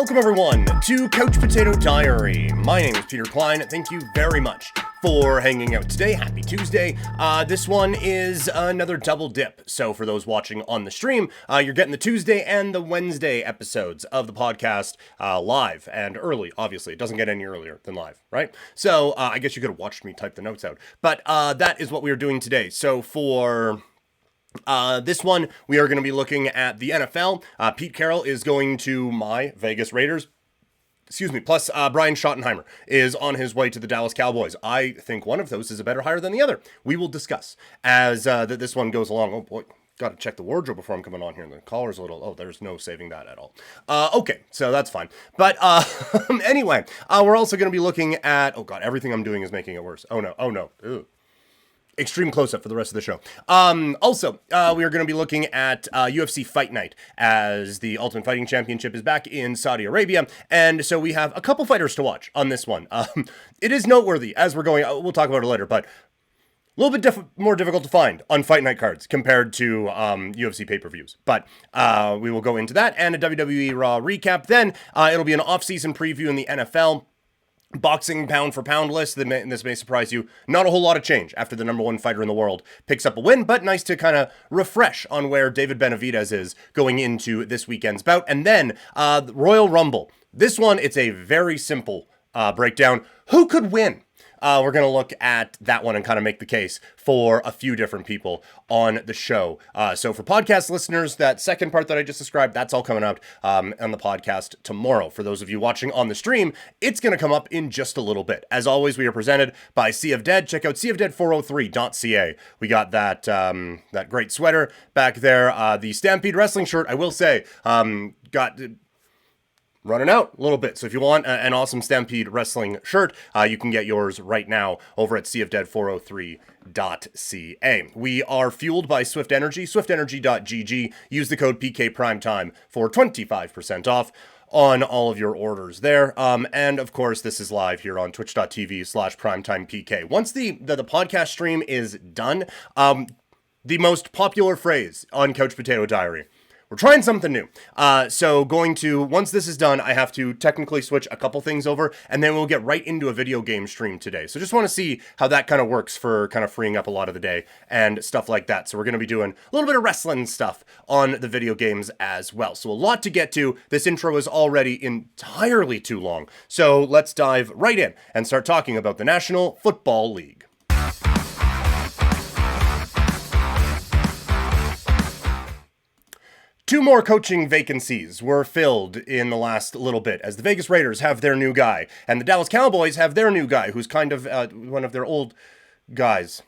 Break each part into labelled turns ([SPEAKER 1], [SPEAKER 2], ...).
[SPEAKER 1] Welcome everyone to Couch Potato Diary. My name is Peter Klein. Thank you very much for hanging out today. Happy Tuesday. This one is another double dip. So for those watching on the stream, you're getting the Tuesday and the Wednesday episodes of the podcast live and early. Obviously, it doesn't get any earlier than live, right? So I guess you could have watched me type the notes out. But that is what we are doing today. So for this one, we are going to be looking at the NFL. Pete Carroll is going to my Vegas Raiders. Plus Brian Schottenheimer is on his way to the Dallas Cowboys. I think one of those is a better hire than the other. We will discuss as this one goes along. Oh boy, got to check the wardrobe before I'm coming on here. The collar's a little, there's no saving that at all. Okay, so that's fine. But anyway, we're also going to be looking at, oh god, everything I'm doing is making it worse. Oh no. Ew. Extreme close-up for the rest of the show. Also, we are going to be looking at UFC Fight Night as the Ultimate Fighting Championship is back in Saudi Arabia. And so we have a couple fighters to watch on this one. It is noteworthy as we're going, we'll talk about it later, but a little bit more difficult to find on Fight Night cards compared to UFC pay-per-views. But we will go into that and a WWE RAW Recap. Then it'll be an off-season preview in the NFL. Boxing pound for pound list. This may surprise you. Not a whole lot of change after the number one fighter in the world picks up a win, but nice to kind of refresh on where David Benavidez is going into this weekend's bout. And then Royal Rumble. This one, it's a very simple breakdown. Who could win? We're going to look at that one and kind of make the case for a few different people on the show. So for podcast listeners, that second part that I just described, that's all coming out on the podcast tomorrow. For those of you watching on the stream, it's going to come up in just a little bit. As always, we are presented by Sea of Dead. Check out seaofdead403.ca. We got that great sweater back there. The Stampede Wrestling shirt, I will say, got running out a little bit. So if you want an awesome Stampede Wrestling shirt, you can get yours right now over at seaofdead403.ca. We are fueled by Swift Energy, swiftenergy.gg. Use the code PKPrimetime for 25% off on all of your orders there. And of course, this is live here on twitch.tv/primetimepk. Once the podcast stream is done, the most popular phrase on Couch Potato Diary, we're trying something new. So once this is done, I have to technically switch a couple things over, and then we'll get right into a video game stream today. So just want to see how that kind of works for kind of freeing up a lot of the day and stuff like that. So we're going to be doing a little bit of wrestling stuff on the video games as well. So a lot to get to. This intro is already entirely too long. So let's dive right in and start talking about the National Football League. Two more coaching vacancies were filled in the last little bit, as the Vegas Raiders have their new guy, and the Dallas Cowboys have their new guy, who's kind of one of their old guys.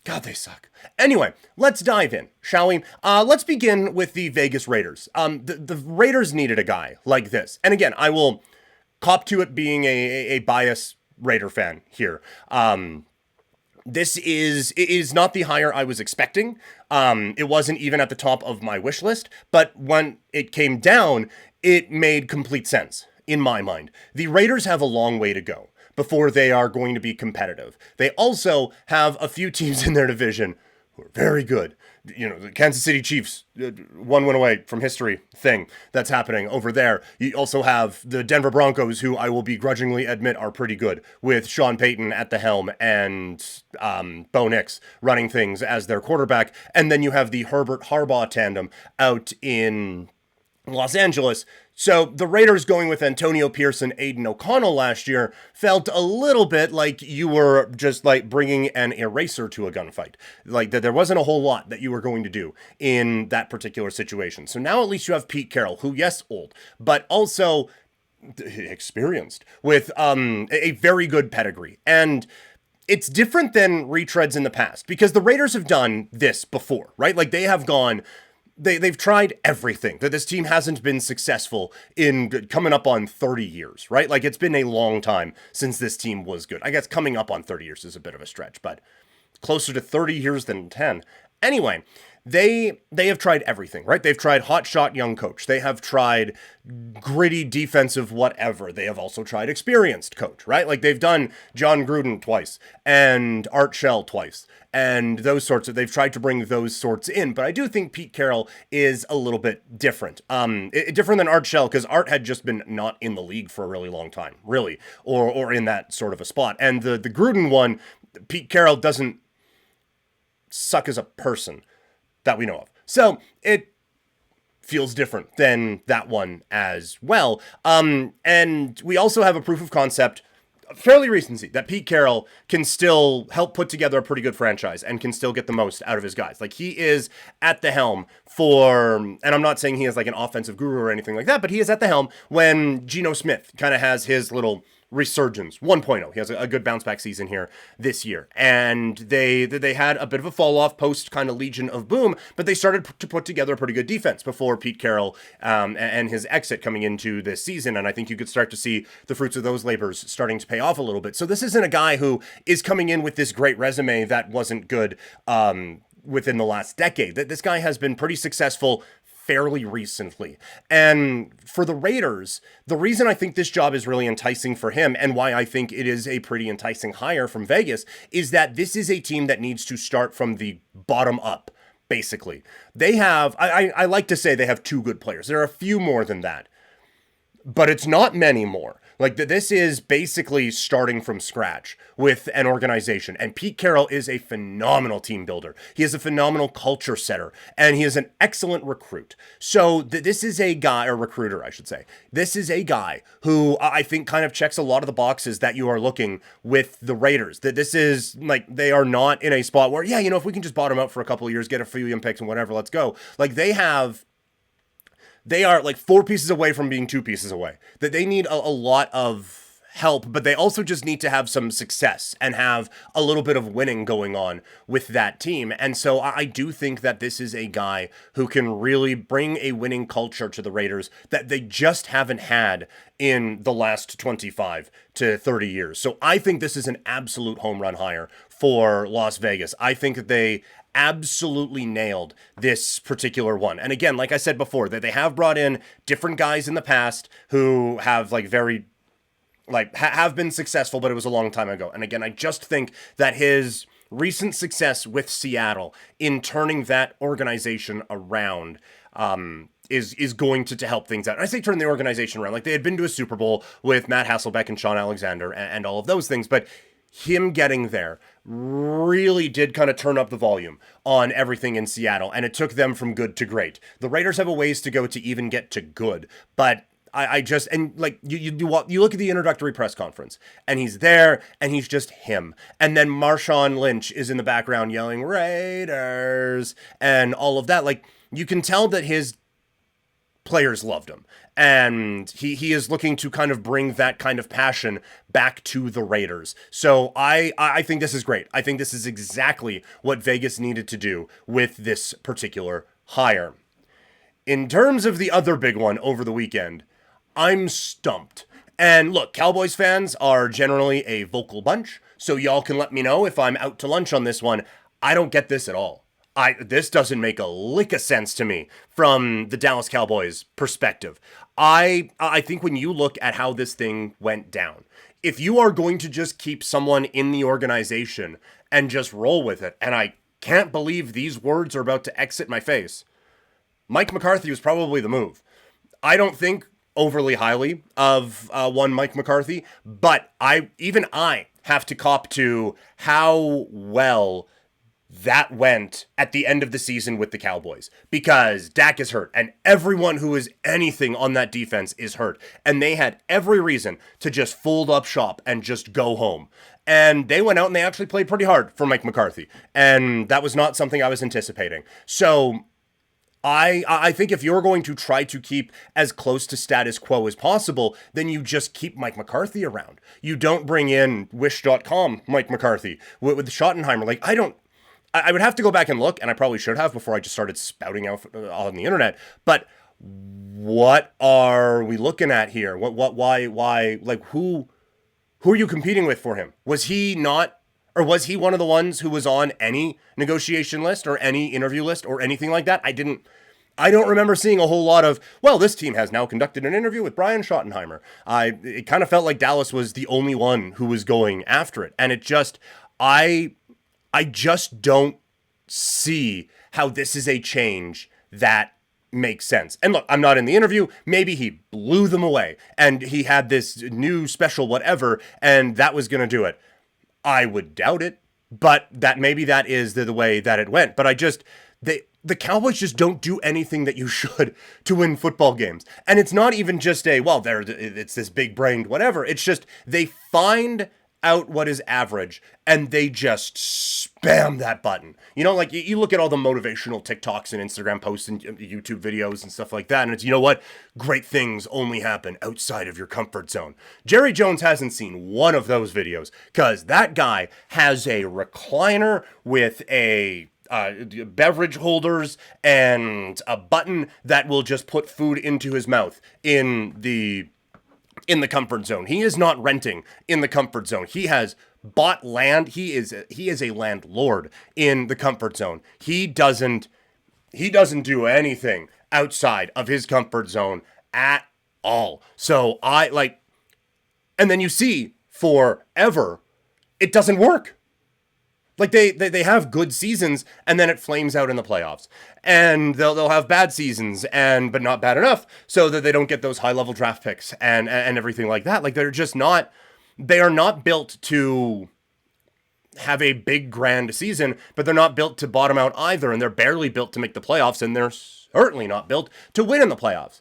[SPEAKER 1] God, they suck. Anyway, let's dive in, shall we? Let's begin with the Vegas Raiders. The Raiders needed a guy like this. And again, I will cop to it being a biased Raider fan here. It is not the hire I was expecting. It wasn't even at the top of my wish list, but when it came down, it made complete sense in my mind. The Raiders have a long way to go before they are going to be competitive. They also have a few teams in their division who are very good. You know, the Kansas City Chiefs, one win away from history thing that's happening over there. You also have the Denver Broncos, who I will begrudgingly admit are pretty good, with Sean Payton at the helm and Bo Nix running things as their quarterback. And then you have the Herbert-Harbaugh tandem out in Los Angeles. So the Raiders going with Antonio Pierce and Aiden O'Connell last year felt a little bit like you were just like bringing an eraser to a gunfight. Like that there wasn't a whole lot that you were going to do in that particular situation. So now at least you have Pete Carroll, who, yes, old, but also experienced with a very good pedigree. And it's different than retreads in the past because the Raiders have done this before, right? Like they have gone... They've tried everything. That this team hasn't been successful in coming up on 30 years, right? Like, it's been a long time since this team was good. I guess coming up on 30 years is a bit of a stretch, but closer to 30 years than 10. Anyway, they have tried everything, right? They've tried hotshot young coach. They have tried gritty defensive whatever. They have also tried experienced coach, right? Like they've done John Gruden twice and Art Shell twice and those sorts of, they've tried to bring those sorts in. But I do think Pete Carroll is a little bit different. Different than Art Shell, because Art had just been not in the league for a really long time, really, or in that sort of a spot. And the Gruden one, Pete Carroll doesn't suck as a person that we know of. So it feels different than that one as well. And we also have a proof of concept fairly recency that Pete Carroll can still help put together a pretty good franchise and can still get the most out of his guys. Like he is at the helm for, and I'm not saying he is like an offensive guru or anything like that, but he is at the helm when Geno Smith kind of has his little resurgence 1.0. He has a good bounce back season here this year. And they had a bit of a fall off post kind of Legion of Boom, but they started to put together a pretty good defense before Pete Carroll and his exit coming into this season. And I think you could start to see the fruits of those labors starting to pay off a little bit. So this isn't a guy who is coming in with this great resume that wasn't good within the last decade. This guy has been pretty successful fairly recently. And for the Raiders, the reason I think this job is really enticing for him and why I think it is a pretty enticing hire from Vegas is that this is a team that needs to start from the bottom up, basically. They have, I like to say they have two good players. There are a few more than that, but it's not many more. Like this is basically starting from scratch with an organization. And Pete Carroll is a phenomenal team builder. He is a phenomenal culture setter, and he is an excellent recruit. So this is a guy, or recruiter, I should say. This is a guy who I think kind of checks a lot of the boxes that you are looking with the Raiders. That this is like, they are not in a spot where, yeah, if we can just bottom out for a couple of years, get a few young picks and whatever, let's go. Like they are like 4 pieces away from being 2 pieces away. That they need a lot of help, but they also just need to have some success and have a little bit of winning going on with that team. And so I do think that this is a guy who can really bring a winning culture to the Raiders that they just haven't had in the last 25 to 30 years. So I think this is an absolute home run hire for Las Vegas. I think that they absolutely nailed this particular one. And again, like I said before, that they have brought in different guys in the past who have have been successful, but it was a long time ago. And again, I just think that his recent success with Seattle in turning that organization around is going to help things out. And I say turn the organization around. Like they had been to a Super Bowl with Matt Hasselbeck and Sean Alexander and all of those things, but him getting there really did kind of turn up the volume on everything in Seattle, and it took them from good to great. The Raiders have a ways to go to even get to good, but I just, and like you look at the introductory press conference and he's there and he's just him. And then Marshawn Lynch is in the background yelling Raiders and all of that. Like you can tell that his players loved him. And he is looking to kind of bring that kind of passion back to the Raiders. So I think this is great. I think this is exactly what Vegas needed to do with this particular hire. In terms of the other big one over the weekend, I'm stumped. And look, Cowboys fans are generally a vocal bunch, so y'all can let me know if I'm out to lunch on this one. I don't get this at all. This doesn't make a lick of sense to me from the Dallas Cowboys perspective. I think when you look at how this thing went down, if you are going to just keep someone in the organization and just roll with it, and I can't believe these words are about to exit my face, Mike McCarthy was probably the move. I don't think overly highly of one Mike McCarthy, but I have to cop to how well that went at the end of the season with the Cowboys, because Dak is hurt and everyone who is anything on that defense is hurt, and they had every reason to just fold up shop and just go home. And they went out and they actually played pretty hard for Mike McCarthy, and that was not something I was anticipating. So I think if you're going to try to keep as close to status quo as possible, then you just keep Mike McCarthy around. You don't bring in Wish.com Mike McCarthy with Schottenheimer. Like, I would have to go back and look, and I probably should have before I just started spouting out on the internet. But what are we looking at here? Why, like, who are you competing with for him? Was he not, Or was he one of the ones who was on any negotiation list or any interview list or anything like that? I don't remember seeing a whole lot of, well, this team has now conducted an interview with Brian Schottenheimer. It kind of felt like Dallas was the only one who was going after it. And I just don't see how this is a change that makes sense. And look, I'm not in the interview. Maybe he blew them away and he had this new special whatever, and that was going to do it. I would doubt it, but maybe that is the way that it went. But the Cowboys just don't do anything that you should to win football games. And it's not even just it's this big brained whatever. It's just they find out what is average and they just spam that button. You know, like you look at all the motivational TikToks and Instagram posts and YouTube videos and stuff like that, and it's, you know what? Great things only happen outside of your comfort zone. Jerry Jones hasn't seen one of those videos because that guy has a recliner with a beverage holders and a button that will just put food into his mouth in the comfort zone. He is not renting in the comfort zone. He has bought land. He is a landlord in the comfort zone. He doesn't do anything outside of his comfort zone at all. So and then you see forever, it doesn't work. Like they have good seasons and then it flames out in the playoffs, and they'll have bad seasons but not bad enough so that they don't get those high level draft picks and everything like that. Like they are not built to have a big grand season, but they're not built to bottom out either. And they're barely built to make the playoffs, and they're certainly not built to win in the playoffs.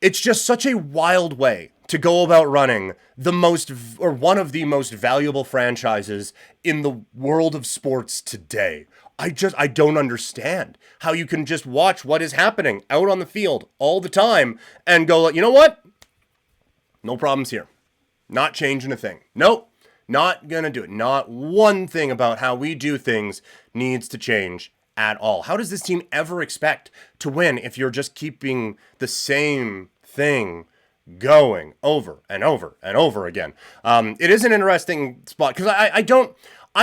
[SPEAKER 1] It's just such a wild way to go about running one of the most valuable franchises in the world of sports today. I don't understand how you can just watch what is happening out on the field all the time and go, you know what? No problems here. Not changing a thing. Nope. Not gonna do it. Not one thing about how we do things needs to change at all. How does this team ever expect to win if you're just keeping the same thing going over and over and over again? It is an interesting spot because I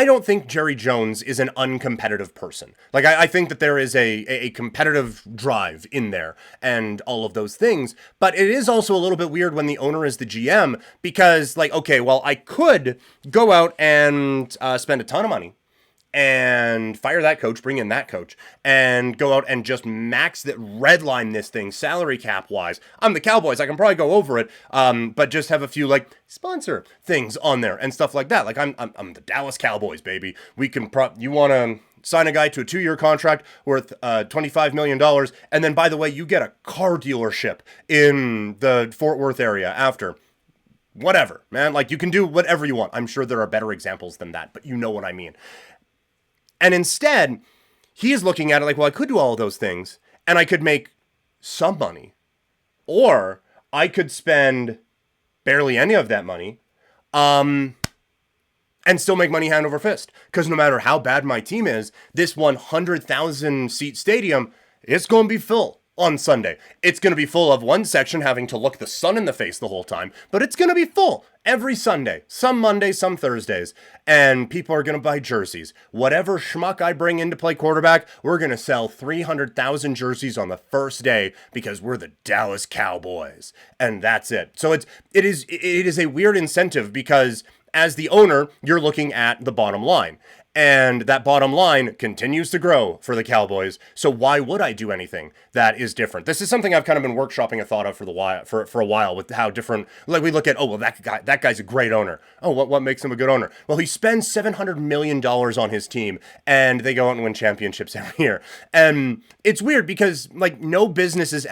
[SPEAKER 1] don't think Jerry Jones is an uncompetitive person. Like, I think that there is a competitive drive in there and all of those things. But it is also a little bit weird when the owner is the GM because, like, okay, well, I could go out and spend a ton of money and fire that coach, bring in that coach, and go out and just redline this thing salary cap wise. I'm the Cowboys. I can probably go over it, but just have a few like sponsor things on there and stuff like that. Like I'm the Dallas Cowboys, baby. We can you want to sign a guy to a 2-year contract worth $25 million, and then by the way, you get a car dealership in the Fort Worth area after. Whatever, man. Like, you can do whatever you want. I'm sure there are better examples than that, but you know what I mean. And instead, he is looking at it like, well, I could do all of those things, and I could make some money. Or I could spend barely any of that money, and still make money hand over fist. Because no matter how bad my team is, this 100,000 seat stadium, it's going to be full on Sunday. It's going to be full of one section having to look the sun in the face the whole time, but it's going to be full every Sunday, some Mondays, some Thursdays, and people are going to buy jerseys. Whatever schmuck I bring in to play quarterback, we're going to sell 300,000 jerseys on the first day because we're the Dallas Cowboys, and that's it. So it is a weird incentive because as the owner, you're looking at the bottom line. And that bottom line continues to grow for the Cowboys. So why would I do anything that is different? This is something I've kind of been workshopping a thought of for a while with how different, like we look at, oh, well, that guy's a great owner. Oh, what makes him a good owner? Well, he spends $700 million on his team and they go out and win championships every year. And it's weird because like no business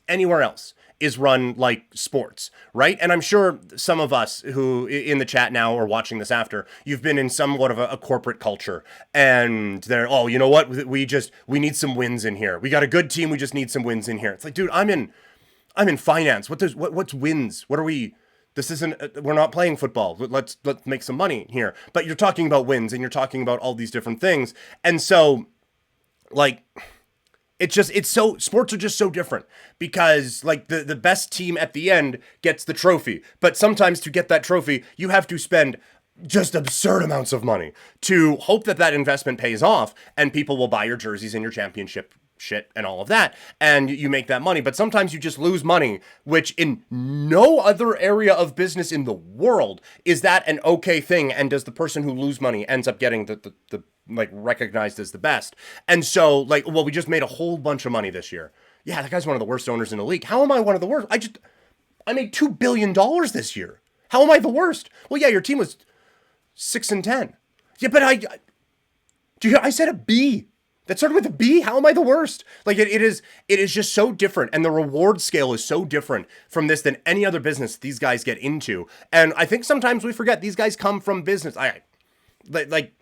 [SPEAKER 1] anywhere else is run like sports, right? And I'm sure some of us who in the chat now or watching this after, you've been in somewhat of a corporate culture and they're, oh, you know what? We need some wins in here. We got a good team. We just need some wins in here. It's like, dude, I'm in finance. What's wins? What are we? This isn't, we're not playing football. Let's make some money here. But you're talking about wins and you're talking about all these different things. And so like, sports are just so different because like the best team at the end gets the trophy. But sometimes to get that trophy, you have to spend just absurd amounts of money to hope that that investment pays off and people will buy your jerseys and your championship shit and all of that, and you make that money. But sometimes you just lose money, which in no other area of business in the world is that an okay thing, and does the person who lose money ends up getting the like recognized as the best. And so like, well, we just made a whole bunch of money this year. Yeah, that guy's one of the worst owners in the league. How am I one of the worst? I made $2 billion this year. How am I the worst? Well, yeah, your team was 6-10. Yeah, but I said a B. That started with a B. How am I the worst? Like it is just so different, and the reward scale is so different from this than any other business these guys get into. And I think sometimes we forget these guys come from business. Like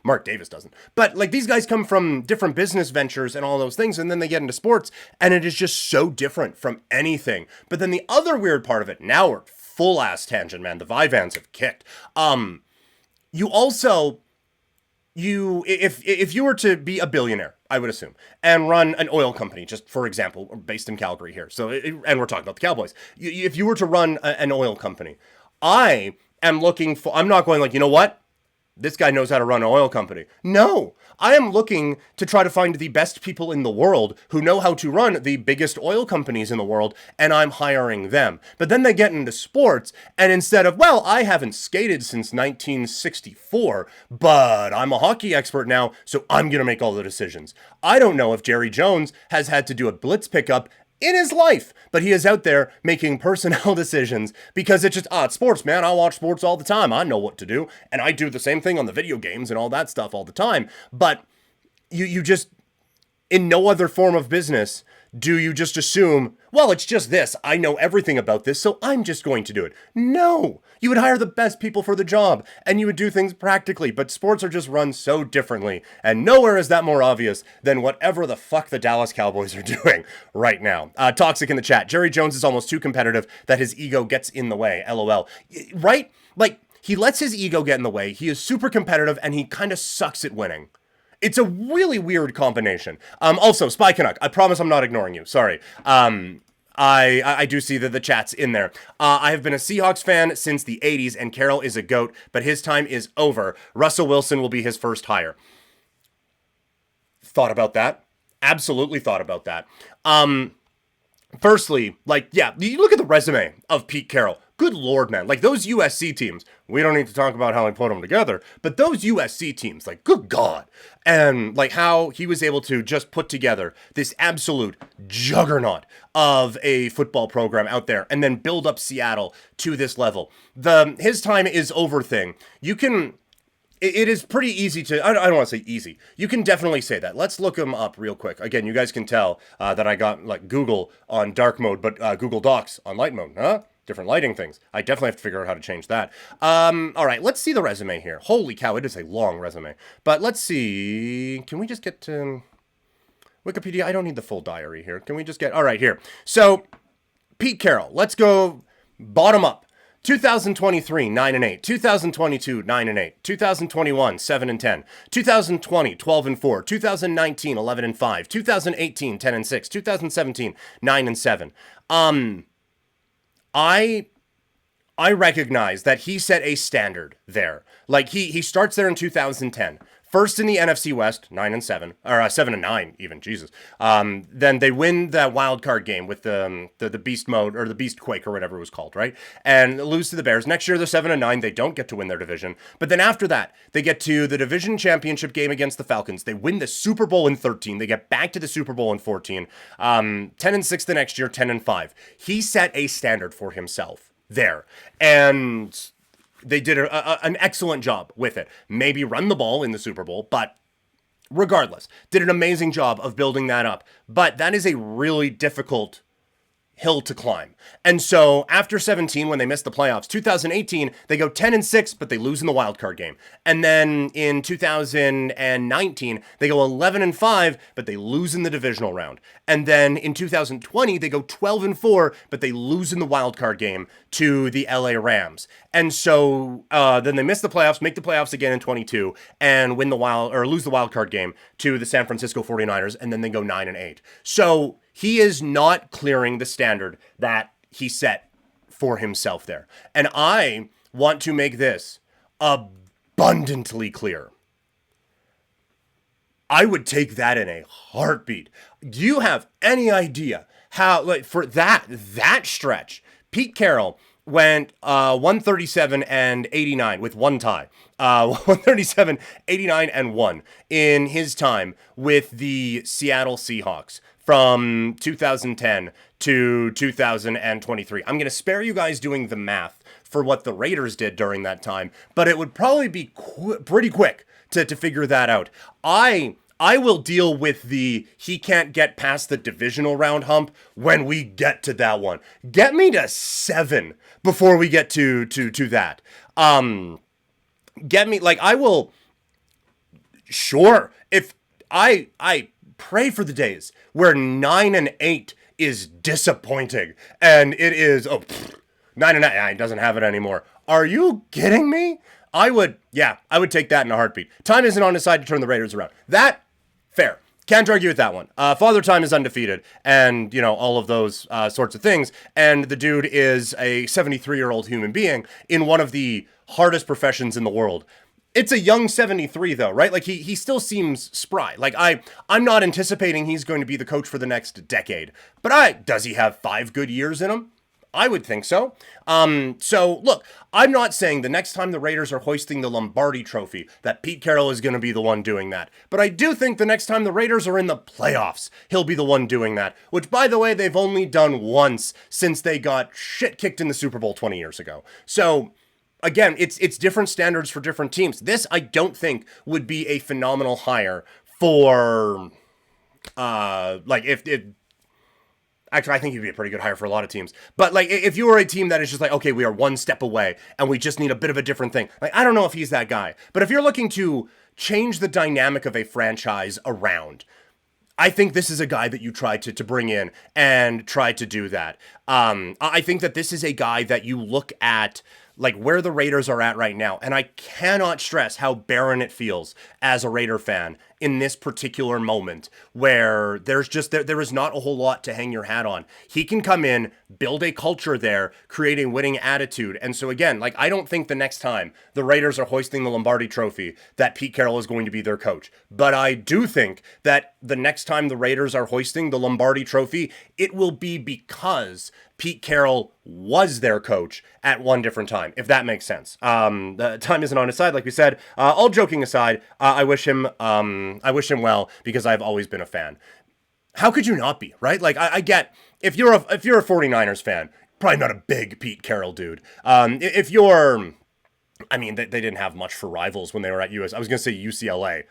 [SPEAKER 1] Mark Davis doesn't, but like these guys come from different business ventures and all those things, and then they get into sports, and it is just so different from anything. But then the other weird part of it, now we're full ass tangent, man. The Vivans have kicked. If you were to be a billionaire, I would assume, and run an oil company, just for example, based in Calgary here. So, and we're talking about the Cowboys. If you were to run an oil company, I'm not going like, you know what? This guy knows how to run an oil company. No, I am looking to try to find the best people in the world who know how to run the biggest oil companies in the world, and I'm hiring them. But then they get into sports, and instead of, well, I haven't skated since 1964, but I'm a hockey expert now, so I'm going to make all the decisions. I don't know if Jerry Jones has had to do a blitz pickup in his life, but he is out there making personnel decisions because it's just, it's sports, man. I watch sports all the time. I know what to do. And I do the same thing on the video games and all that stuff all the time. But you just, in no other form of business, do you just assume, well, it's just this. I know everything about this, so I'm just going to do it. No, you would hire the best people for the job and you would do things practically, but sports are just run so differently, and nowhere is that more obvious than whatever the fuck the Dallas Cowboys are doing right now. Toxic in the chat. Jerry Jones is almost too competitive that his ego gets in the way. LOL. Right? Like, he lets his ego get in the way. He is super competitive and he kind of sucks at winning. It's a really weird combination. Also, Spy Canuck, I promise I'm not ignoring you. Sorry. I do see that the chat's in there. I have been a Seahawks fan since the 80s, and Carroll is a GOAT, but his time is over. Russell Wilson will be his first hire. Thought about that. Absolutely thought about that. Firstly, like, yeah, you look at the resume of Pete Carroll. Good Lord, man. Like, those USC teams, we don't need to talk about how he put them together, but those USC teams, like, good God. And, like, how he was able to just put together this absolute juggernaut of a football program out there and then build up Seattle to this level. His time is over thing. It is pretty easy to, I don't want to say easy. You can definitely say that. Let's look him up real quick. Again, you guys can tell that I got, like, Google on dark mode, but Google Docs on light mode, huh? Different lighting things. I definitely have to figure out how to change that. All right, let's see the resume here. Holy cow, it is a long resume. But let's see. Can we just get to Wikipedia? I don't need the full diary here. Can we just get, all right, here. So, Pete Carroll, let's go bottom up. 2023, 9-8. 2022, 9-8. 2021, 7-10. 2020, 12-4. 2019, 11-5. 2018, 10-6. 2017, 9-7. I recognize that he set a standard there. Like, he starts there in 2010. First in the NFC West, 9-7, or 7-9 even, Jesus. Then they win that wild card game with the Beast Mode, or the Beast Quake, or whatever it was called, right? And lose to the Bears. Next year, they're 7-9. They don't get to win their division. But then after that, they get to the division championship game against the Falcons. They win the Super Bowl in 13. They get back to the Super Bowl in 14. 10-6 the next year, 10-5. He set a standard for himself there. And they did an excellent job with it. Maybe run the ball in the Super Bowl, but regardless, did an amazing job of building that up. But that is a really difficult hill to climb. And so after 17, when they missed the playoffs, 2018, they go 10-6, but they lose in the wild card game. And then in 2019, they go 11-5, but they lose in the divisional round. And then in 2020, they go 12-4, but they lose in the wild card game to the LA Rams. And so then they miss the playoffs, make the playoffs again in 22, and lose the wild card game to the San Francisco 49ers, and then they go 9-8. So he is not clearing the standard that he set for himself there. And I want to make this abundantly clear, I would take that in a heartbeat. Do you have any idea how, like, for that stretch, Pete Carroll went 137 and 89 with one tie. 137, 89 and 1 in his time with the Seattle Seahawks from 2010 to 2023. I'm going to spare you guys doing the math for what the Raiders did during that time, but it would probably be pretty quick to figure that out. I will deal with he can't get past the divisional round hump when we get to that one. Get me to 7 before we get to that. Get me, like, I will, sure, if I pray for the days where 9 and 8 is disappointing and it is 9 and 9 doesn't have it anymore. Are you kidding me? I would take that in a heartbeat. Time isn't on his side to turn the Raiders around. That, fair. Can't argue with that one. Father Time is undefeated and, all of those sorts of things. And the dude is a 73-year-old human being in one of the hardest professions in the world. It's a young 73, though, right? Like, he still seems spry. Like, I'm not anticipating he's going to be the coach for the next decade. But does he have 5 good years in him? I would think so. So, look, I'm not saying the next time the Raiders are hoisting the Lombardi Trophy that Pete Carroll is going to be the one doing that. But I do think the next time the Raiders are in the playoffs, he'll be the one doing that. Which, by the way, they've only done once since they got shit kicked in the Super Bowl 20 years ago. So, again, it's different standards for different teams. This, I don't think, would be a phenomenal hire for, actually, I think he'd be a pretty good hire for a lot of teams. But, like, if you were a team that is just like, okay, we are one step away and we just need a bit of a different thing. Like, I don't know if he's that guy. But if you're looking to change the dynamic of a franchise around, I think this is a guy that you try to bring in and try to do that. I think that this is a guy that you look at, like, where the Raiders are at right now. And I cannot stress how barren it feels as a Raider fan in this particular moment where there is not a whole lot to hang your hat on. He can come in, build a culture there, create a winning attitude. And so again, like, I don't think the next time the Raiders are hoisting the Lombardi Trophy that Pete Carroll is going to be their coach. But I do think that the next time the Raiders are hoisting the Lombardi Trophy, it will be because Pete Carroll was their coach at one different time, if that makes sense. The time isn't on his side, like we said. All joking aside, I wish him well because I've always been a fan. How could you not be, right? Like, I get, if you're a 49ers fan, probably not a big Pete Carroll dude. If you're, I mean, they didn't have much for rivals when they were at I was going to say UCLA.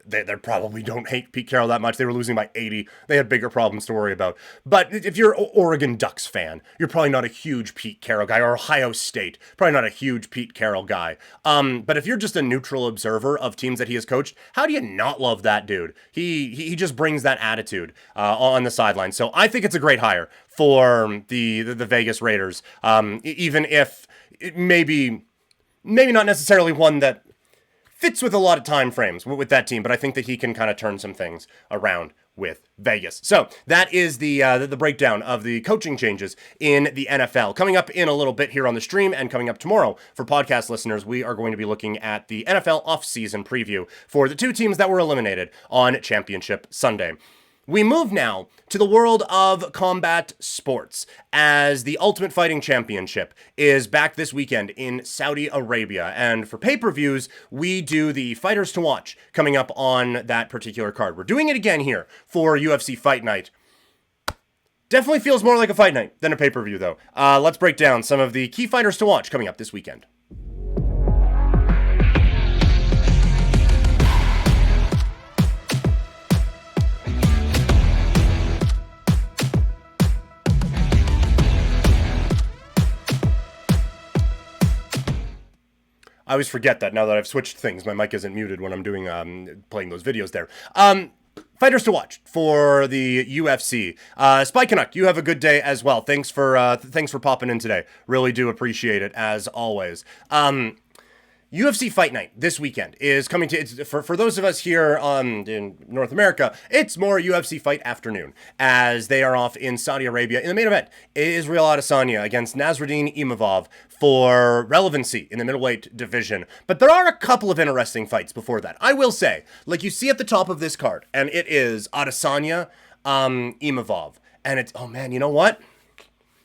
[SPEAKER 1] They probably don't hate Pete Carroll that much. They were losing by 80. They had bigger problems to worry about. But if you're an Oregon Ducks fan, you're probably not a huge Pete Carroll guy. Or Ohio State, probably not a huge Pete Carroll guy. But if you're just a neutral observer of teams that he has coached, how do you not love that dude? He just brings that attitude on the sideline. So I think it's a great hire for the Vegas Raiders. Even if it maybe not necessarily one that fits with a lot of time frames with that team, but I think that he can kind of turn some things around with Vegas. So that is the breakdown of the coaching changes in the NFL. Coming up in a little bit here on the stream and coming up tomorrow for podcast listeners, we are going to be looking at the NFL offseason preview for the 2 teams that were eliminated on Championship Sunday. We move now to the world of combat sports as the Ultimate Fighting Championship is back this weekend in Saudi Arabia. And for pay-per-views, we do the Fighters to Watch coming up on that particular card. We're doing it again here for UFC Fight Night. Definitely feels more like a fight night than a pay-per-view, though. Let's break down some of the key fighters to watch coming up this weekend. I always forget that now that I've switched things. My mic isn't muted when I'm doing playing those videos there. Fighters to watch for the UFC. Spike Canuck, you have a good day as well. Thanks for popping in today. Really do appreciate it as always. UFC Fight Night this weekend is coming to, it's, for those of us here in North America, it's more UFC Fight Afternoon, as they are off in Saudi Arabia. In the main event, Israel Adesanya against Nasruddin Imavov for relevancy in the middleweight division. But there are a couple of interesting fights before that. I will say, like you see at the top of this card, and it is Adesanya, Imavov. And it's, oh man, you know what?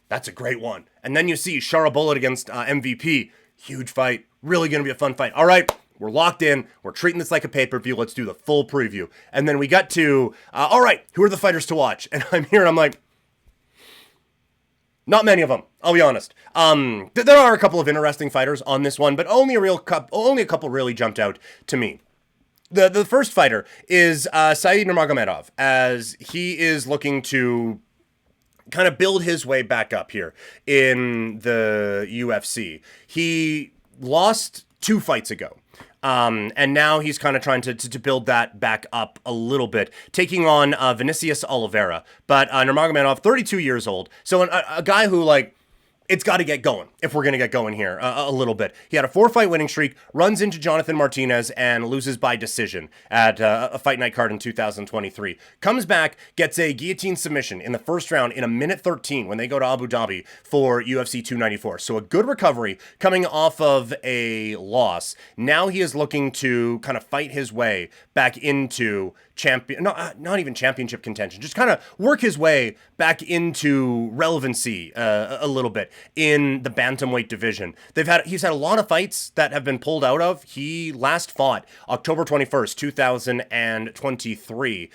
[SPEAKER 1] That's a great one. And then you see Shara Bullet against MVP. Huge fight. Really going to be a fun fight. All right, we're locked in. We're treating this like a pay-per-view. Let's do the full preview. And then we got to, all right, who are the fighters to watch? And I'm here and I'm like, not many of them, I'll be honest. There are a couple of interesting fighters on this one, but only a couple really jumped out to me. The first fighter is Said Nurmagomedov, as he is looking to kind of build his way back up here in the UFC. He lost 2 fights ago. And now he's kind of trying to build that back up a little bit, taking on Vinicius Oliveira. But Nurmagomedov, 32 years old. So a guy who, like, it's got to get going if we're going to get going here a little bit. He had a 4-fight winning streak, runs into Jonathan Martinez, and loses by decision at a Fight Night card in 2023. Comes back, gets a guillotine submission in the first round in a minute 13 when they go to Abu Dhabi for UFC 294. So a good recovery coming off of a loss. Now he is looking to kind of fight his way back into not even championship contention, just kind of work his way back into relevancy a little bit in the bantamweight division. He's had a lot of fights that have been pulled out of. He last fought October 21st, 2023.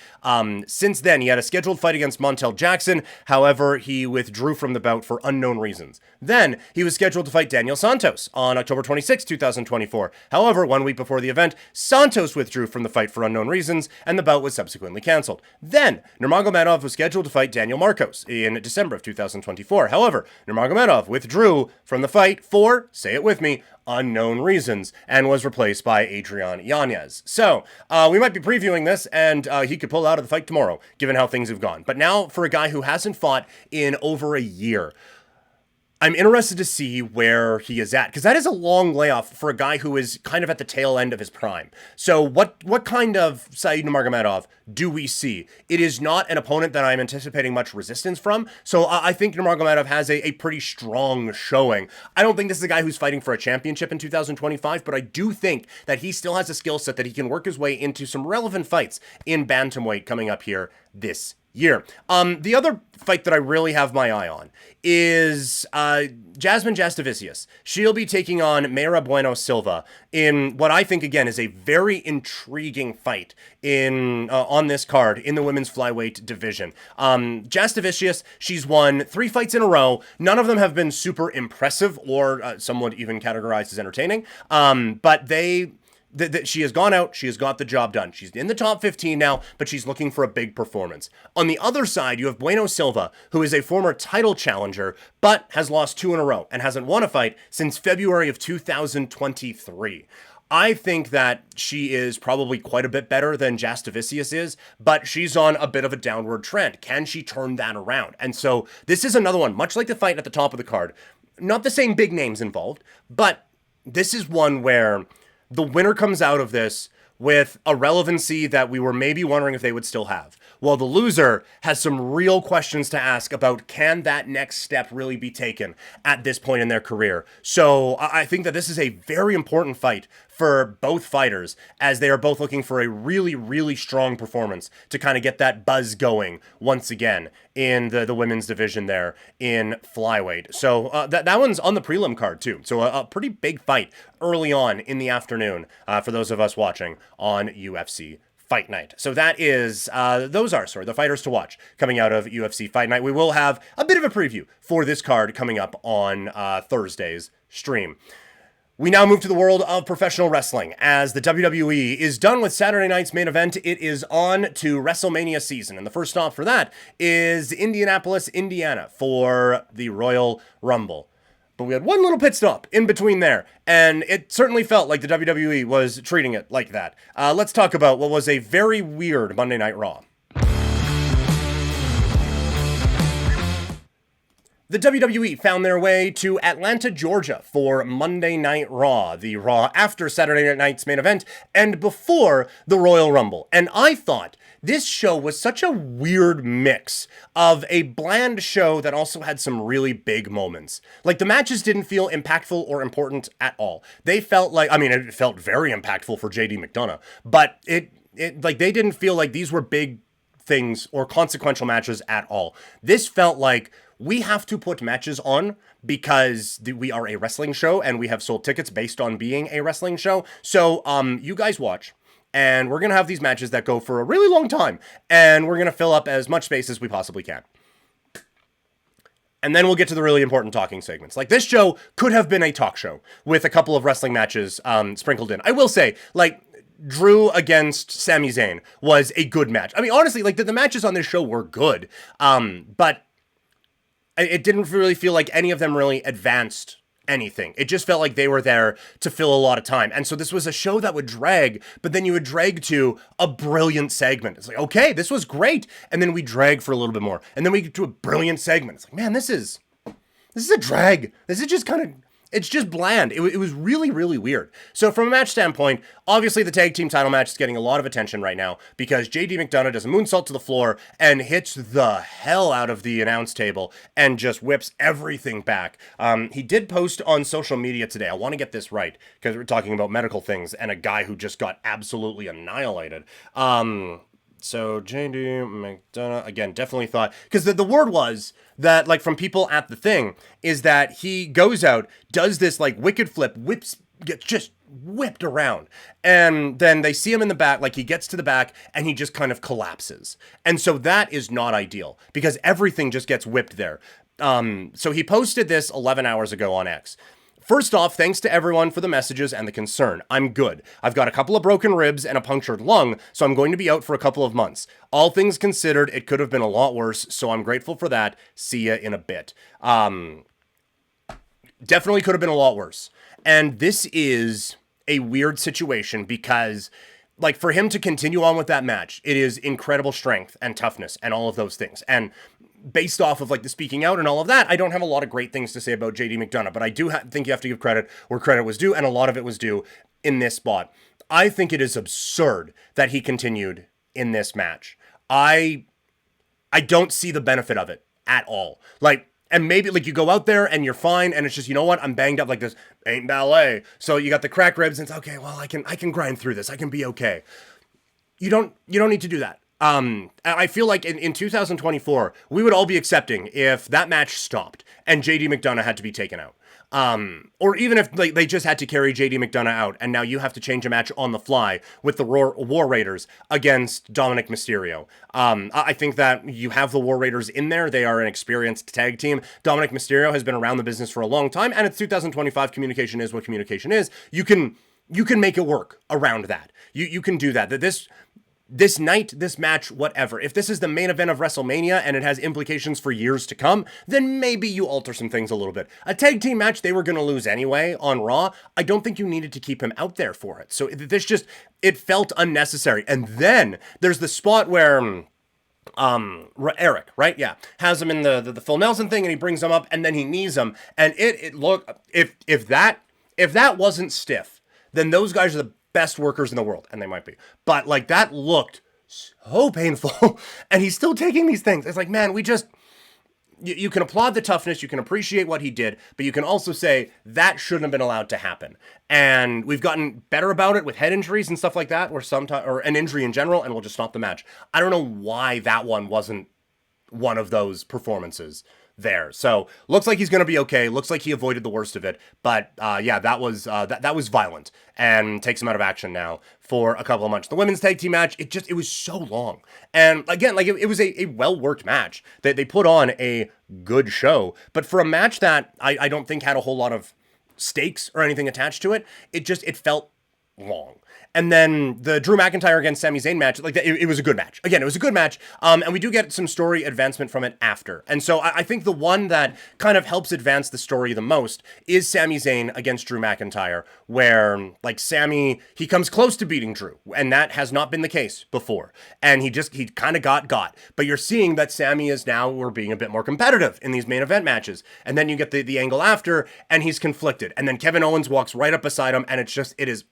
[SPEAKER 1] Since then, he had a scheduled fight against Montel Jackson. However, he withdrew from the bout for unknown reasons. Then he was scheduled to fight Daniel Santos on October 26, 2024. However, 1 week before the event, Santos withdrew from the fight for unknown reasons, and the bout was subsequently canceled. Then Nurmagomedov was scheduled to fight Daniel Marcos in December of 2024. However, Nurmagomedov withdrew from the fight for, say it with me, unknown reasons, and was replaced by Adrian Yanez. So, we might be previewing this, and he could pull out of the fight tomorrow, given how things have gone. But now, for a guy who hasn't fought in over a year, I'm interested to see where he is at, because that is a long layoff for a guy who is kind of at the tail end of his prime. So what kind of Said Nurmagomedov do we see? It is not an opponent that I'm anticipating much resistance from, so I think Nurmagomedov has a pretty strong showing. I don't think this is a guy who's fighting for a championship in 2025, but I do think that he still has a skill set that he can work his way into some relevant fights in bantamweight coming up here this year. The other fight that I really have my eye on is Jasmine Jastovicius. She'll be taking on Mayra Bueno Silva in what I think, again, is a very intriguing fight on this card in the women's flyweight division. Jastovicius, she's won 3 fights in a row. None of them have been super impressive or some would even categorized as entertaining. But she has gone out, she has got the job done. She's in the top 15 now, but she's looking for a big performance. On the other side, you have Bueno Silva, who is a former title challenger, but has lost 2 in a row and hasn't won a fight since February of 2023. I think that she is probably quite a bit better than Jastovicius is, but she's on a bit of a downward trend. Can she turn that around? And so this is another one, much like the fight at the top of the card. Not the same big names involved, but this is one where the winner comes out of this with a relevancy that we were maybe wondering if they would still have, while the loser has some real questions to ask about, can that next step really be taken at this point in their career? So I think that this is a very important fight for both fighters, as they are both looking for a really, really strong performance to kind of get that buzz going once again in the women's division there in flyweight. So that one's on the prelim card too. So a pretty big fight early on in the afternoon for those of us watching on UFC Fight Night. So that is, the fighters to watch coming out of UFC Fight Night. We will have a bit of a preview for this card coming up on Thursday's stream. We now move to the world of professional wrestling, as the WWE is done with Saturday night's main event. It is on to WrestleMania season, and the first stop for that is Indianapolis, Indiana, for the Royal Rumble. But we had one little pit stop in between there, and it certainly felt like the WWE was treating it like that. Let's talk about what was a very weird Monday Night Raw. The WWE found their way to Atlanta, Georgia for Monday Night Raw, the Raw after Saturday night's main event and before the Royal Rumble. And I thought this show was such a weird mix of a bland show that also had some really big moments. Like, the matches didn't feel impactful or important at all. They felt like, I mean, it felt very impactful for JD McDonough, but it like, they didn't feel like these were big things or consequential matches at all. This felt like we have to put matches on because we are a wrestling show and we have sold tickets based on being a wrestling show. So you guys watch, and we're going to have these matches that go for a really long time, and we're going to fill up as much space as we possibly can. And then we'll get to the really important talking segments. Like, this show could have been a talk show with a couple of wrestling matches sprinkled in. I will say, like, Drew against Sami Zayn was a good match. I mean, honestly, like, the matches on this show were good, but it didn't really feel like any of them really advanced anything. It just felt like they were there to fill a lot of time. And so this was a show that would drag, but then you would drag to a brilliant segment. It's like, okay, this was great. And then we drag for a little bit more. And then we get to a brilliant segment. It's like, man, this is a drag. This is just kind of, it's just bland. It was really, really weird. So from a match standpoint, obviously the tag team title match is getting a lot of attention right now because JD McDonough does a moonsault to the floor and hits the hell out of the announce table and just whips everything back. He did post on social media today. I want to get this right because we're talking about medical things and a guy who just got absolutely annihilated. So JD McDonough, again, definitely thought, because the word was that, like, from people at the thing, is that he goes out, does this, like, wicked flip, gets just whipped around. And then they see him in the back, like, he gets to the back, and he just kind of collapses. And so that is not ideal, because everything just gets whipped there. So he posted this 11 hours ago on X. First off, thanks to everyone for the messages and the concern. I'm good. I've got a couple of broken ribs and a punctured lung, so I'm going to be out for a couple of months. All things considered, it could have been a lot worse, so I'm grateful for that. See ya in a bit. Definitely could have been a lot worse. And this is a weird situation because, like, for him to continue on with that match, it is incredible strength and toughness and all of those things. And based off of, like, the speaking out and all of that, I don't have a lot of great things to say about JD McDonough, but I do think you have to give credit where credit was due, and a lot of it was due in this spot. I think it is absurd that he continued in this match. I don't see the benefit of it at all. Like, and maybe, like, you go out there and you're fine, and it's just, you know what, I'm banged up, like, this ain't ballet. So you got the cracked ribs, and it's okay, well, I can grind through this. I can be okay. You don't need to do that. I feel like in 2024, we would all be accepting if that match stopped and JD McDonough had to be taken out. Or even if, like, they just had to carry JD McDonough out and now you have to change a match on the fly with the War Raiders against Dominic Mysterio. I think that you have the War Raiders in there. They are an experienced tag team. Dominic Mysterio has been around the business for a long time, and it's 2025. Communication is what communication is. You can make it work around that. You can do that. This night, this match, whatever. If this is the main event of WrestleMania and it has implications for years to come, then maybe you alter some things a little bit. A tag team match they were going to lose anyway on Raw. I don't think you needed to keep him out there for it. So it felt unnecessary. And then there's the spot where Eric, right? Yeah. Has him in the Phil Nelson thing and he brings him up and then he knees him. And it looked, if that wasn't stiff, then those guys are the best workers in the world, and they might be. But, like, that looked so painful, and he's still taking these things. It's like, man, you can applaud the toughness, you can appreciate what he did, but you can also say that shouldn't have been allowed to happen. And we've gotten better about it with head injuries and stuff like that, or an injury in general, and we'll just stop the match. I don't know why that one wasn't one of those performances there. So looks like he's going to be okay. Looks like he avoided the worst of it. But yeah, that was violent and takes him out of action now for a couple of months. The women's tag team match, it was so long. And again, like, it was a well-worked match. They put on a good show. But for a match that I don't think had a whole lot of stakes or anything attached to it, it felt long. And then the Drew McIntyre against Sami Zayn match, like it was a good match. Again, it was a good match. And we do get some story advancement from it after. And so I think the one that kind of helps advance the story the most is Sami Zayn against Drew McIntyre, where like Sami, he comes close to beating Drew, and that has not been the case before. And he kind of got. But you're seeing that Sami is now, we're being a bit more competitive in these main event matches. And then you get the angle after, and he's conflicted. And then Kevin Owens walks right up beside him, and it is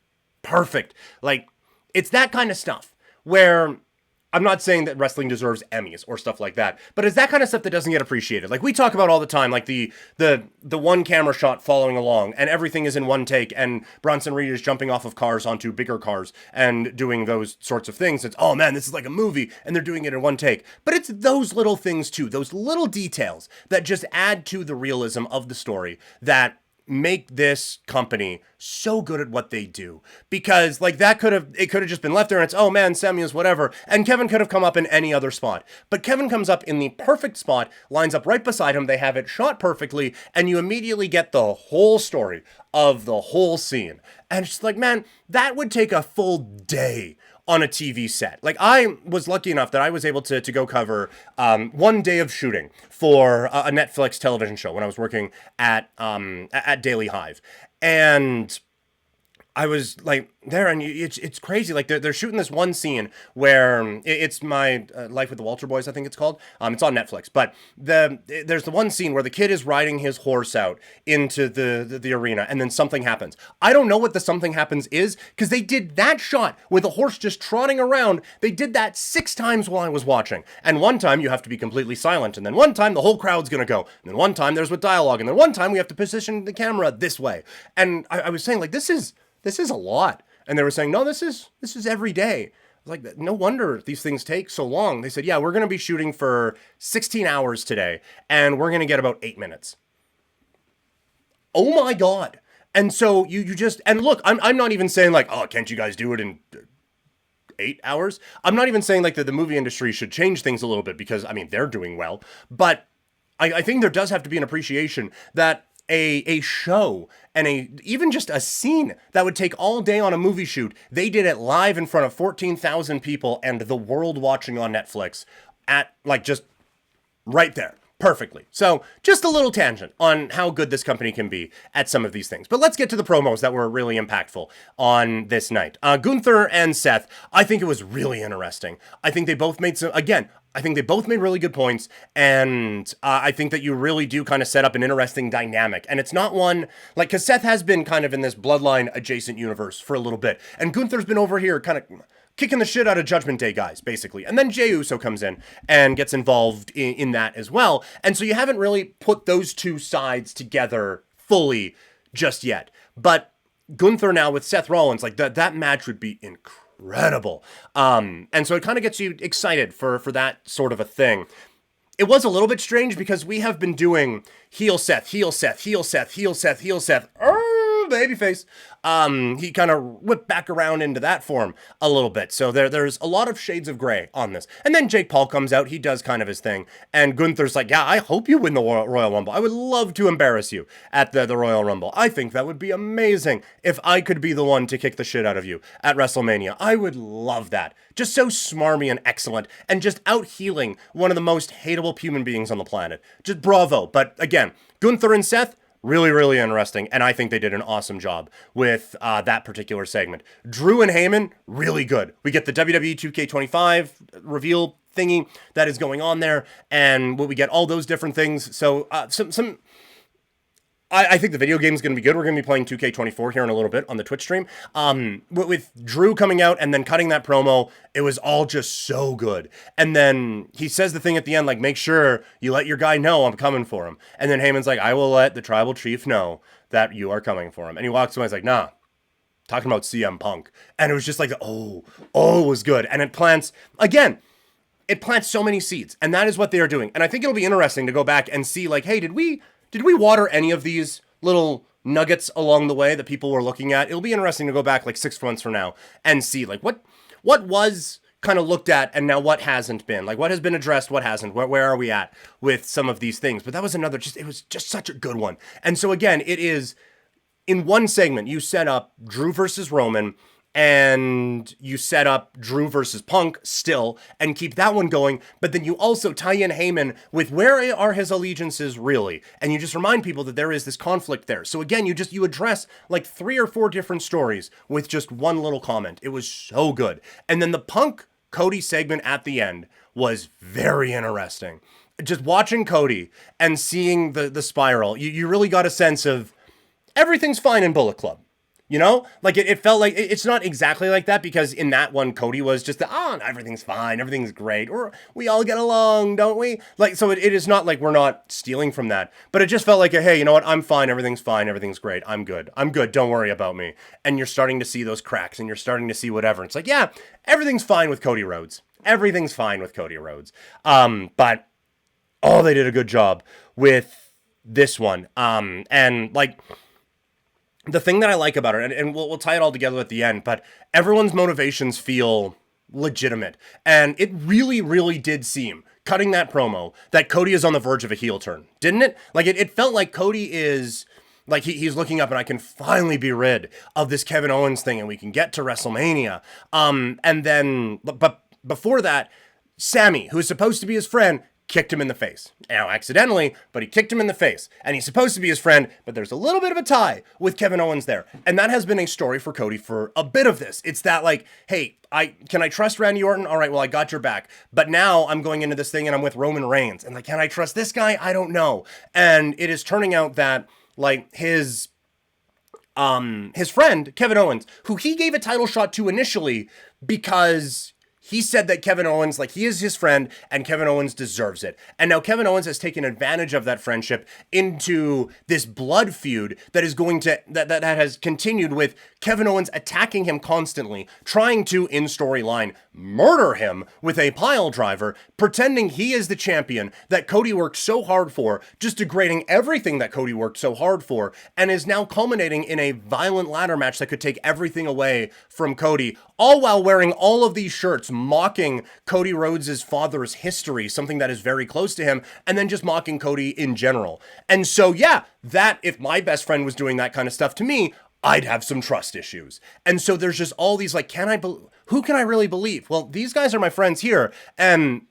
[SPEAKER 1] perfect. Like, it's that kind of stuff where I'm not saying that wrestling deserves Emmys or stuff like that, but it's that kind of stuff that doesn't get appreciated. Like we talk about all the time, like the one camera shot following along and everything is in one take and Bronson Reed is jumping off of cars onto bigger cars and doing those sorts of things. It's, oh man, this is like a movie and they're doing it in one take. But it's those little things too, those little details that just add to the realism of the story that make this company so good at what they do. Because like it could have just been left there and it's, oh man, Sami is whatever. And Kevin could have come up in any other spot. But Kevin comes up in the perfect spot, lines up right beside him. They have it shot perfectly. And you immediately get the whole story of the whole scene. And it's just like, man, that would take a full day on a TV set. Like I was lucky enough that I was able to go cover one day of shooting for a Netflix television show when I was working at Daily Hive. And I was like there, and it's crazy. Like they're shooting this one scene where it's My Life with the Walter Boys, I think it's called. It's on Netflix. But there's the one scene where the kid is riding his horse out into the arena, and then something happens. I don't know what the something happens is, because they did that shot with the horse just trotting around. They did that 6 times while I was watching. And one time you have to be completely silent, and then one time the whole crowd's gonna go, and then one time there's with dialogue, and then one time we have to position the camera this way. And I was saying, like, this is a lot. And they were saying, no, this is every day. I was like, no wonder these things take so long. They said, yeah, we're going to be shooting for 16 hours today, and we're going to get about 8 minutes. Oh my God. And so you just, and look, I'm not even saying like, oh, can't you guys do it in 8 hours? I'm not even saying like that the movie industry should change things a little bit, because I mean, they're doing well, but I think there does have to be an appreciation that a show and even just a scene that would take all day on a movie shoot, they did it live in front of 14,000 people and the world watching on Netflix at like just right there. Perfectly. So just a little tangent on how good this company can be at some of these things. But let's get to the promos that were really impactful on this night. Gunther and Seth, I think it was really interesting. I think they both made I think they both made really good points, and I think that you really do kind of set up an interesting dynamic. And it's not one, like, because Seth has been kind of in this bloodline adjacent universe for a little bit, and Gunther's been over here kind of kicking the shit out of Judgment Day guys, basically. And then Jey Uso comes in and gets involved in that as well. And so you haven't really put those two sides together fully just yet. But Gunther now with Seth Rollins, like that match would be incredible. And so it kind of gets you excited for that sort of a thing. It was a little bit strange because we have been doing heel Seth, heel Seth, heel Seth, heel Seth, heel Seth. Babyface. He kind of whipped back around into that form a little bit. So there's a lot of shades of gray on this. And then Jake Paul comes out. He does kind of his thing. And Gunther's like, yeah, I hope you win the Royal Rumble. I would love to embarrass you at the Royal Rumble. I think that would be amazing if I could be the one to kick the shit out of you at WrestleMania. I would love that. Just so smarmy and excellent, and just out-healing one of the most hateable human beings on the planet. Just bravo. But again, Gunther and Seth, really, really interesting, and I think they did an awesome job with that particular segment. Drew and Heyman, really good. We get the WWE 2K25 reveal thingy that is going on there, and we get all those different things. So I think the video game is going to be good. We're going to be playing 2K24 here in a little bit on the Twitch stream. With Drew coming out and then cutting that promo, it was all just so good. And then he says the thing at the end, like, make sure you let your guy know I'm coming for him. And then Heyman's like, I will let the tribal chief know that you are coming for him. And he walks away. He's like, nah, talking about CM Punk. And it was just like, oh, it was good. And it plants so many seeds. And that is what they are doing. And I think it'll be interesting to go back and see, like, hey, did we water any of these little nuggets along the way that people were looking at? It'll be interesting to go back like 6 months from now and see like what was kind of looked at and now what hasn't been. Like what has been addressed, what hasn't. Where are we at with some of these things? But that was it was just such a good one. And so again, it is in one segment you set up Drew versus Roman, and you set up Drew versus Punk still and keep that one going, but then you also tie in Heyman with where are his allegiances really, and you just remind people that there is this conflict there. So again, you address like 3 or 4 different stories with just one little comment. It was so good. And then the Punk Cody segment at the end was very interesting. Just watching Cody and seeing the spiral, you really got a sense of everything's fine in Bullet Club. You know, like it felt like it's not exactly like that, because in that one, Cody was just, everything's fine, everything's great, or we all get along, don't we? Like, so it is not like we're not stealing from that, but it just felt like, hey, you know what? I'm fine, everything's great, I'm good, don't worry about me. And you're starting to see those cracks, and you're starting to see whatever. It's like, yeah, everything's fine with Cody Rhodes. Everything's fine with Cody Rhodes. But, they did a good job with this one. And like, the thing that I like about it, and we'll tie it all together at the end, but everyone's motivations feel legitimate. And it really, really did seem, cutting that promo, that Cody is on the verge of a heel turn, didn't it? Like, it felt like Cody is, like, he's looking up and I can finally be rid of this Kevin Owens thing and we can get to WrestleMania. And then, but before that, Sammy, who's supposed to be his friend, kicked him in the face. Now, accidentally, but he kicked him in the face. And he's supposed to be his friend, but there's a little bit of a tie with Kevin Owens there. And that has been a story for Cody for a bit of this. It's that, like, hey, can I trust Randy Orton? All right, well, I got your back. But now I'm going into this thing and I'm with Roman Reigns. And like, can I trust this guy? I don't know. And it is turning out that, like, his friend, Kevin Owens, who he gave a title shot to initially because he said that Kevin Owens, like, he is his friend and Kevin Owens deserves it. And now Kevin Owens has taken advantage of that friendship into this blood feud that is going to, that has continued with Kevin Owens attacking him constantly, trying to, in storyline, murder him with a pile driver, pretending he is the champion that Cody worked so hard for, just degrading everything that Cody worked so hard for, and is now culminating in a violent ladder match that could take everything away from Cody, all while wearing all of these shirts mocking Cody Rhodes' father's history, something that is very close to him, and then just mocking Cody in general. And so, yeah, that, if my best friend was doing that kind of stuff to me, I'd have some trust issues. And so there's just all these, like, who can I really believe? Well, these guys are my friends here, and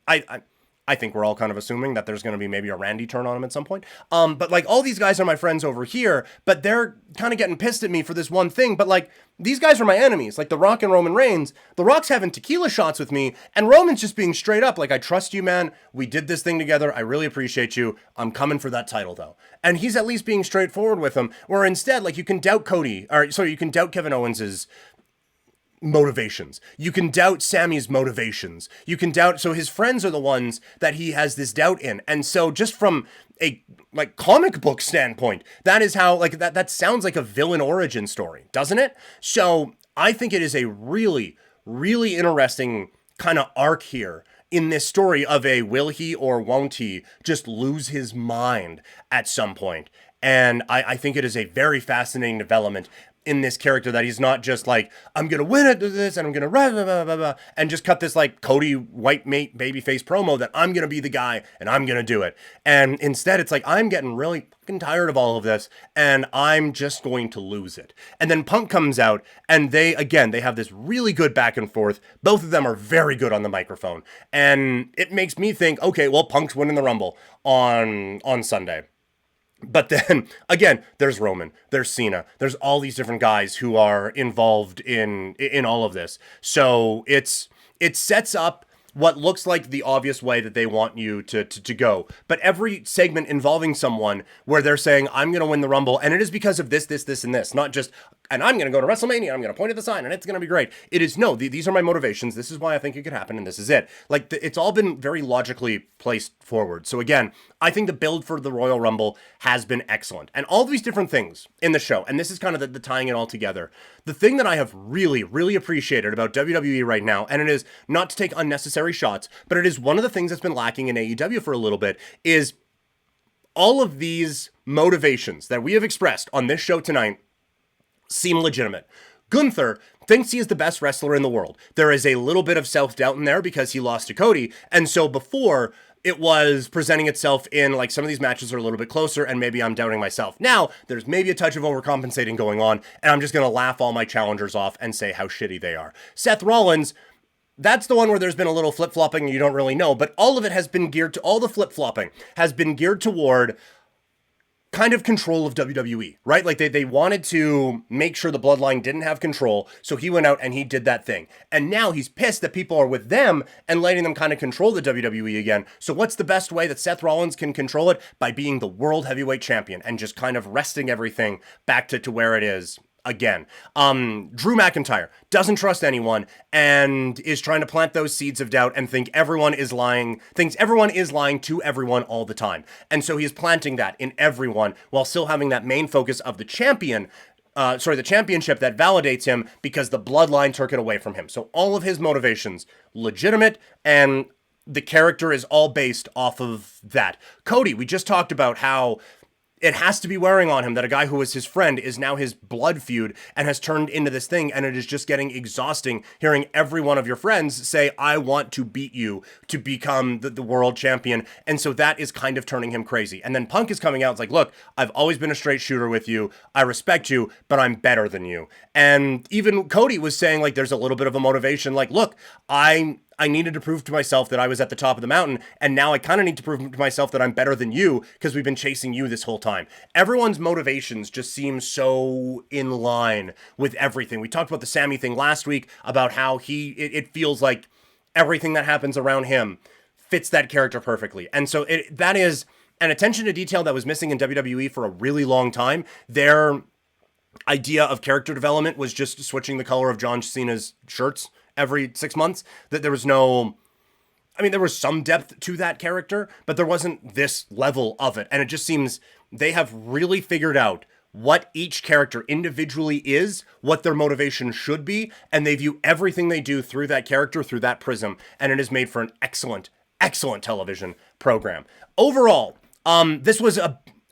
[SPEAKER 1] I think we're all kind of assuming that there's going to be maybe a Randy turn on him at some point. But like, all these guys are my friends over here, but they're kind of getting pissed at me for this one thing. But like, these guys are my enemies, like The Rock and Roman Reigns. The Rock's having tequila shots with me, and Roman's just being straight up like, I trust you, man. We did this thing together. I really appreciate you. I'm coming for that title, though. And he's at least being straightforward with him, where instead, like, you can doubt you can doubt Kevin Owens's motivations. You can doubt Sammy's motivations. You can doubt, so his friends are the ones that he has this doubt in. And so just from a, like, comic book standpoint, that is how, like, that sounds like a villain origin story, doesn't it? So I think it is a really, really interesting kind of arc here in this story of a will he or won't he just lose his mind at some point. And I think it is a very fascinating development in this character, that he's not just like, I'm gonna win at this and I'm gonna blah, blah, blah, blah, blah, and just cut this like Cody white mate babyface promo that I'm gonna be the guy and I'm gonna do it. And instead it's like, I'm getting really fucking tired of all of this and I'm just going to lose it. And then Punk comes out and they have this really good back and forth. Both of them are very good on the microphone. And it makes me think, okay, well, Punk's winning the Rumble on Sunday. But then, again, there's Roman, there's Cena, there's all these different guys who are involved in all of this. So it sets up what looks like the obvious way that they want you to go. But every segment involving someone where they're saying, I'm going to win the Rumble, and it is because of this, and this. Not just, and I'm going to go to WrestleMania, I'm going to point at the sign, and it's going to be great. It is, no, these are my motivations, this is why I think it could happen, and this is it. Like, it's all been very logically placed forward. So again, I think the build for the Royal Rumble has been excellent. And all these different things in the show, and this is kind of the tying it all together. The thing that I have really, really appreciated about WWE right now, and it is not to take unnecessary shots, but it is one of the things that's been lacking in AEW for a little bit, is all of these motivations that we have expressed on this show tonight seem legitimate. Gunther thinks he is the best wrestler in the world. There is a little bit of self-doubt in there because he lost to Cody. And so before, it was presenting itself in like some of these matches are a little bit closer and maybe I'm doubting myself. Now, there's maybe a touch of overcompensating going on and I'm just going to laugh all my challengers off and say how shitty they are. Seth Rollins, that's the one where there's been a little flip-flopping and you don't really know, but all of it has been geared to, all the flip-flopping has been geared toward kind of control of WWE, right? Like they wanted to make sure the bloodline didn't have control, so he went out and he did that thing. And now he's pissed that people are with them and letting them kind of control the WWE again. So what's the best way that Seth Rollins can control it? By being the world heavyweight champion and just kind of wresting everything back to where it is again. Drew McIntyre doesn't trust anyone and is trying to plant those seeds of doubt and thinks everyone is lying to everyone all the time. And so he's planting that in everyone while still having that main focus of the championship that validates him because the bloodline took it away from him. So all of his motivations, legitimate, and the character is all based off of that. Cody, we just talked about how it has to be wearing on him that a guy who was his friend is now his blood feud and has turned into this thing, and it is just getting exhausting hearing every one of your friends say, I want to beat you to become the world champion. And so that is kind of turning him crazy. And then Punk is coming out, it's like, look, I've always been a straight shooter with you. I respect you, but I'm better than you. And even Cody was saying, like, there's a little bit of a motivation, like, look, I needed to prove to myself that I was at the top of the mountain, and now I kind of need to prove to myself that I'm better than you because we've been chasing you this whole time. Everyone's motivations just seem so in line with everything. We talked about the Sammy thing last week about how it feels like everything that happens around him fits that character perfectly. And so that is an attention to detail that was missing in WWE for a really long time. Their idea of character development was just switching the color of John Cena's shirts every 6 months. That there was some depth to that character, but there wasn't this level of it. And it just seems they have really figured out what each character individually is, what their motivation should be, and they view everything they do through that character, through that prism, and it is made for an excellent, excellent television program. Overall,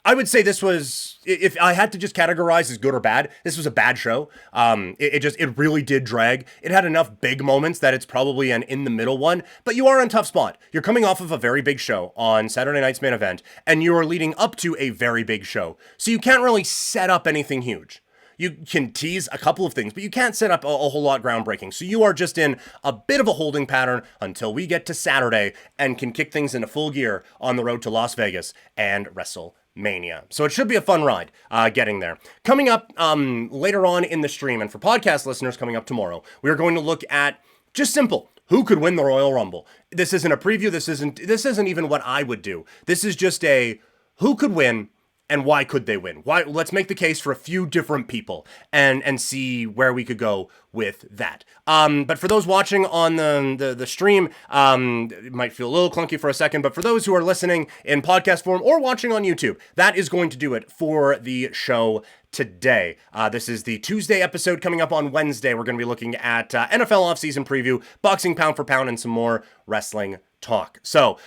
[SPEAKER 1] I would say this was, if I had to just categorize as good or bad, this was a bad show. It really did drag. It had enough big moments that it's probably an in the middle one, but you are in a tough spot. You're coming off of a very big show on Saturday night's main event, and you are leading up to a very big show. So you can't really set up anything huge. You can tease a couple of things, but you can't set up a whole lot groundbreaking. So you are just in a bit of a holding pattern until we get to Saturday and can kick things into full gear on the road to Las Vegas and WrestleMania. So it should be a fun ride getting there. Coming up later on in the stream, and for podcast listeners coming up tomorrow, we are going to look at just simple, who could win the Royal Rumble? This isn't a preview. This isn't even what I would do. This is just a who could win and why could they win? Why? Let's make the case for a few different people and see where we could go with that. But for those watching on the stream, it might feel a little clunky for a second, but for those who are listening in podcast form or watching on YouTube, that is going to do it for the show today. This is the Tuesday episode. Coming up on Wednesday, we're going to be looking at NFL offseason preview, boxing pound for pound, and some more wrestling talk. So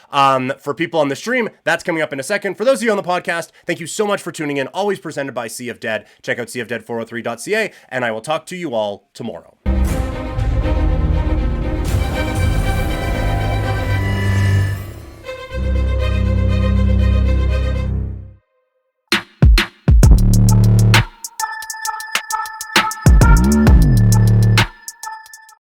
[SPEAKER 1] for people on the stream, that's coming up in a second. For those of you on the podcast, thank you so much for tuning in. Always presented by Sea of Dead. Check out seaofdead403.ca, and I will talk to you all tomorrow.